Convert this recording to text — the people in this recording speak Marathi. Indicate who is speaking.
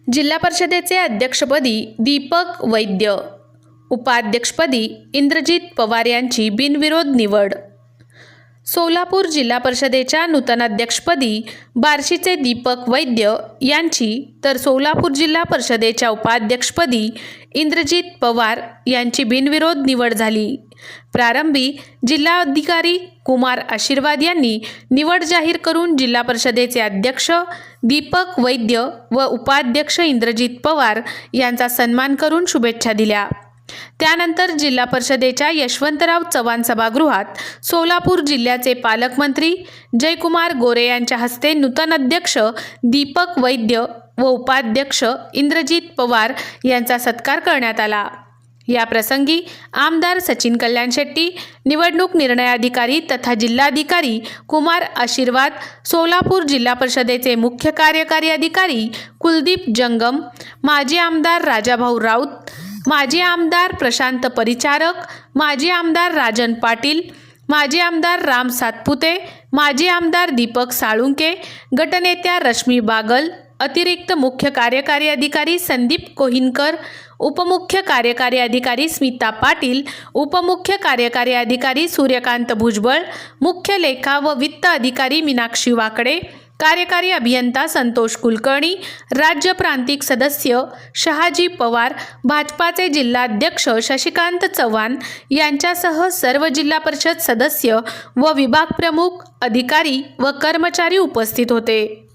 Speaker 1: जिल्हा परिषदेचे अध्यक्षपदी दीपक वैद्य, उपाध्यक्षपदी इंद्रजित पवार यांची बिनविरोध निवड। सोलापूर जिल्हा परिषदेच्या नूतन अध्यक्षपदी बार्शीचे दीपक वैद्य यांची तर सोलापूर जिल्हा परिषदेच्या उपाध्यक्षपदी इंद्रजित पवार यांची बिनविरोध निवड झाली। प्रारंभी जिल्हाधिकारी कुमार आशीर्वाद यांनी निवड जाहीर करून जिल्हा परिषदेचे अध्यक्ष दीपक वैद्य व उपाध्यक्ष इंद्रजित पवार यांचा सन्मान करून शुभेच्छा दिल्या। त्यानंतर जिल्हा परिषदेच्या यशवंतराव चव्हाण सभागृहात सोलापूर जिल्ह्याचे पालकमंत्री जयकुमार गोरे यांच्या हस्ते नूतन अध्यक्ष दीपक वैद्य व उपाध्यक्ष इंद्रजित पवार यांचा सत्कार करण्यात आला। या प्रसंगी आमदार सचिन कल्याण शेट्टी, निवडणूक निर्णय अधिकारी तथा जिल्हाधिकारी कुमार आशीर्वाद, सोलापूर जिल्हा परिषदेचे मुख्य कार्यकारी अधिकारी कुलदीप जंगम, माजी आमदार राजाभाऊ राऊत, माजी आमदार प्रशांत परिचारक, माजी आमदार राजन पाटील, माजी आमदार राम सातपुते, माजी आमदार दीपक साळुंके, गटनेत्या रश्मी बागल, अतिरिक्त मुख्य कार्यकारी अधिकारी संदीप कोहिनकर, उपमुख्य कार्यकारी अधिकारी स्मिता पाटील, उपमुख्य कार्यकारी अधिकारी सूर्यकांत भुजबळ, मुख्य लेखा व वित्त अधिकारी मीनाक्षी वाकडे, कार्यकारी अभियंता संतोष कुलकर्णी, राज्य प्रांतिक सदस्य शहाजी पवार, भाजपाचे जिल्हाध्यक्ष शशिकांत चव्हाण यांच्यासह सर्व जिल्हा परिषद सदस्य व विभाग प्रमुख, अधिकारी व कर्मचारी उपस्थित होते।